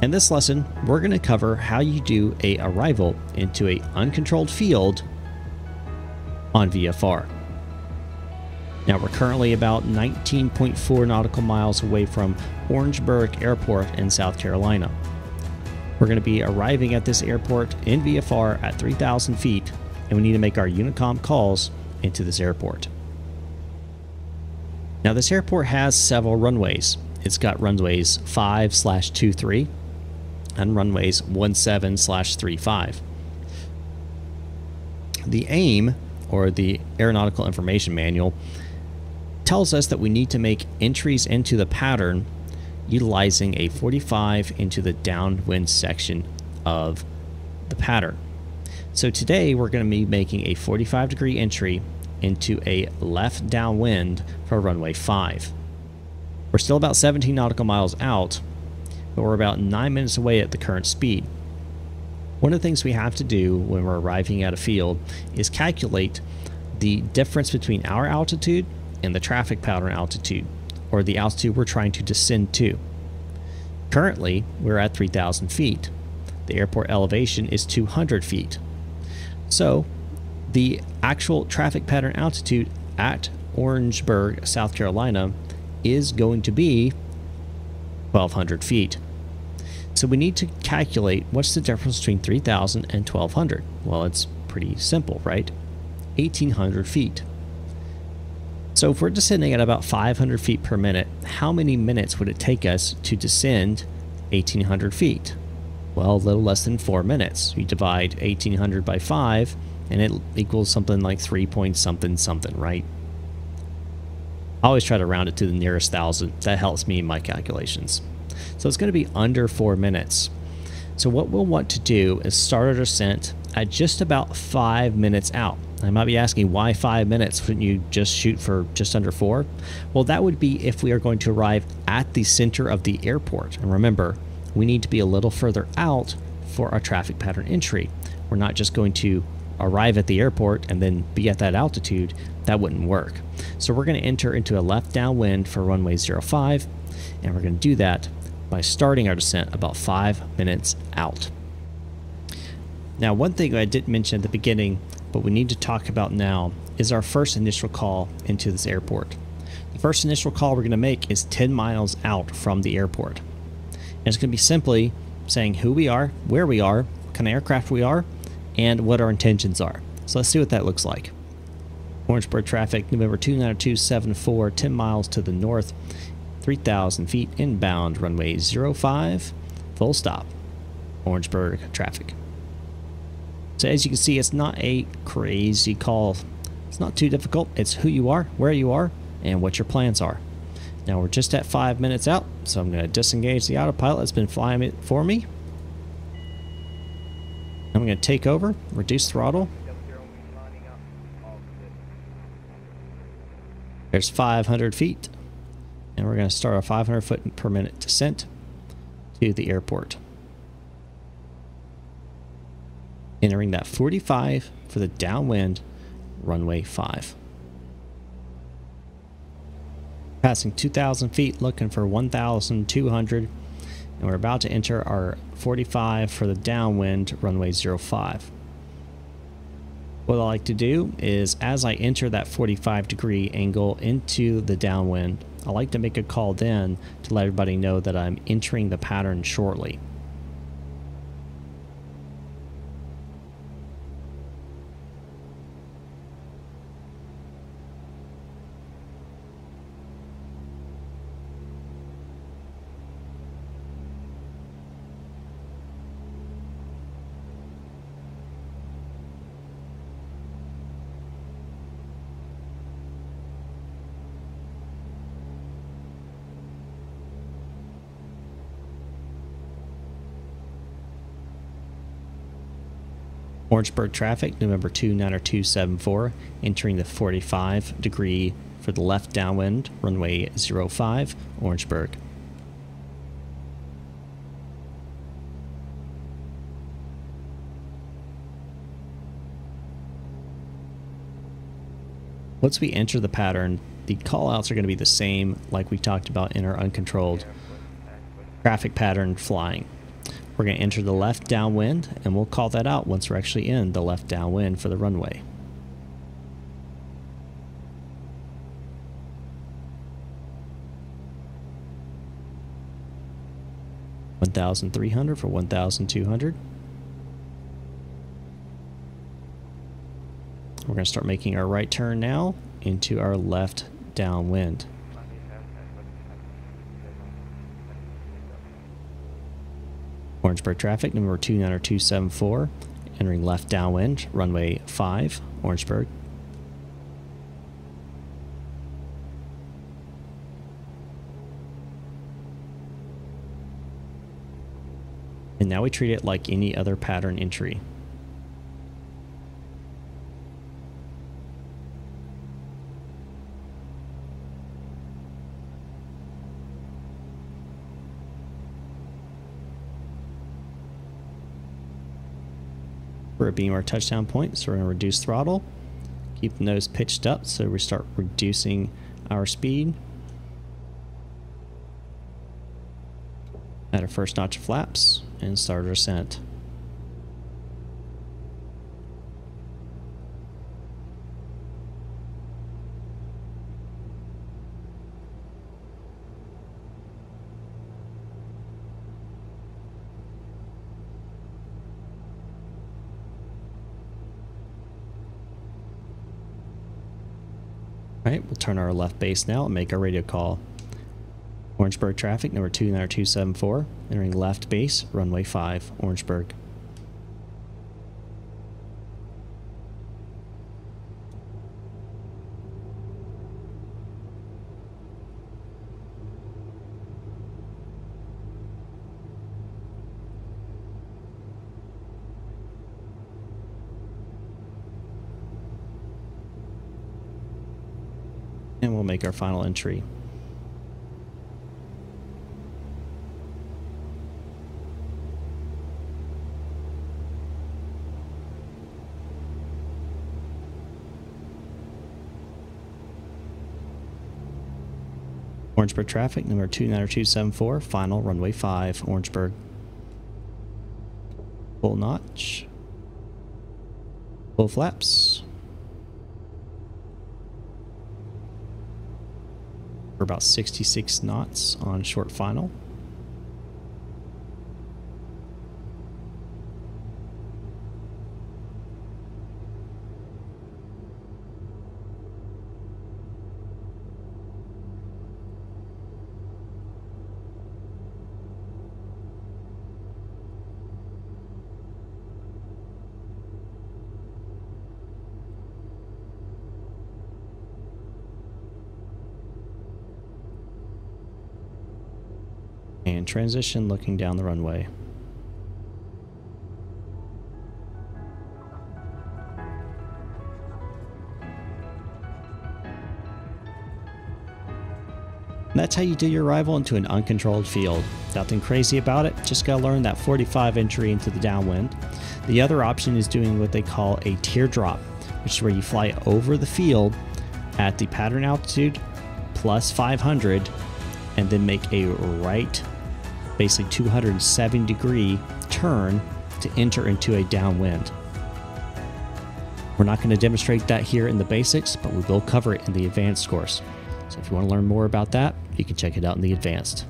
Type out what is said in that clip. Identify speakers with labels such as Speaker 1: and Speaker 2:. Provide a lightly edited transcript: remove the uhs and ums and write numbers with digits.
Speaker 1: In this lesson, we're going to cover how you do a arrival into a uncontrolled field on VFR. Now we're currently about 19.4 nautical miles away from Orangeburg Airport in South Carolina. We're going to be arriving at this airport in VFR at 3,000 feet, and we need to make our Unicom calls into this airport. Now this airport has several runways. It's got runways 5/23 and runways 17/35. The AIM, or the Aeronautical Information Manual, tells us that we need to make entries into the pattern utilizing a 45 into the downwind section of the pattern. So today we're going to be making a 45-degree entry into a left downwind for runway 5. We're still about 17 nautical miles out, but we're about 9 minutes away at the current speed. One of the things we have to do when we're arriving at a field is calculate the difference between our altitude and the traffic pattern altitude, or the altitude we're trying to descend to. Currently, we're at 3,000 feet. The airport elevation is 200 feet. So, the actual traffic pattern altitude at Orangeburg, South Carolina, is going to be 1,200 feet. So we need to calculate what's the difference between 3,000 and 1,200. Well, it's pretty simple, right? 1,800 feet. So if we're descending at about 500 feet per minute, how many minutes would it take us to descend 1,800 feet? Well, a little less than 4 minutes. You divide 1,800 by 5, and it equals something like 3 point something something, right? I always try to round it to the nearest thousand. That helps me in my calculations. So it's going to be under 4 minutes. So what we'll want to do is start our descent at just about 5 minutes out. I might be asking, why 5 minutes? Wouldn't you just shoot for just under 4? Well, that would be if we are going to arrive at the center of the airport. And remember, we need to be a little further out for our traffic pattern entry. We're not just going to arrive at the airport and then be at that altitude. That wouldn't work. So we're going to enter into a left downwind for runway 05, and we're going to do that by starting our descent about 5 minutes out. Now, one thing I didn't mention at the beginning, but we need to talk about now, is our first initial call into this airport. The first initial call we're going to make is 10 miles out from the airport. And it's going to be simply saying who we are, where we are, what kind of aircraft we are, and what our intentions are. So let's see what that looks like. Orangeburg traffic, November 29274, 10 miles to the north, 3,000 feet inbound, runway 05, full stop. Orangeburg traffic. So as you can see, it's not a crazy call. It's not too difficult. It's who you are, where you are, and what your plans are. Now we're just at 5 minutes out, so I'm going to disengage the autopilot that's been flying it for me. I'm going to take over, reduce throttle. There's 500 feet, and we're going to start a 500 foot per minute descent to the airport. Entering that 45 for the downwind, runway 5. Passing 2,000 feet, looking for 1,200, and we're about to enter our 45 for the downwind, runway 05. What I like to do is, as I enter that 45-degree angle into the downwind, I like to make a call then to let everybody know that I'm entering the pattern shortly. Orangeburg traffic, November 29274, entering the 45-degree for the left downwind, runway 05, Orangeburg. Once we enter the pattern, the callouts are going to be the same like we talked about in our uncontrolled traffic pattern flying. We're going to enter the left downwind, and we'll call that out once we're actually in the left downwind for the runway. (1,300) for 1,200. We're going to start making our right turn now into our left downwind. Orangeburg traffic, number 29274, entering left downwind, runway 5, Orangeburg. And now we treat it like any other pattern entry. We're being our touchdown point, so we're going to reduce throttle, keep the nose pitched up, so we start reducing our speed. Add our first notch of flaps and start our ascent. Alright, we'll turn our left base now and make our radio call. Orangeburg traffic, number 29274, entering left base, runway 5, Orangeburg. And we'll make our final entry. Orangeburg traffic, number 29274, final, runway 5, Orangeburg. Full notch. Full flaps. For about 66 knots on short final. And transition looking down the runway. And that's how you do your arrival into an uncontrolled field. Nothing crazy about it, just gotta learn that 45 entry into the downwind. The other option is doing what they call a teardrop, which is where you fly over the field at the pattern altitude plus 500 and then make a right, basically 270-degree turn to enter into a downwind. We're not going to demonstrate that here in the basics, but we will cover it in the advanced course. So if you want to learn more about that, you can check it out in the advanced.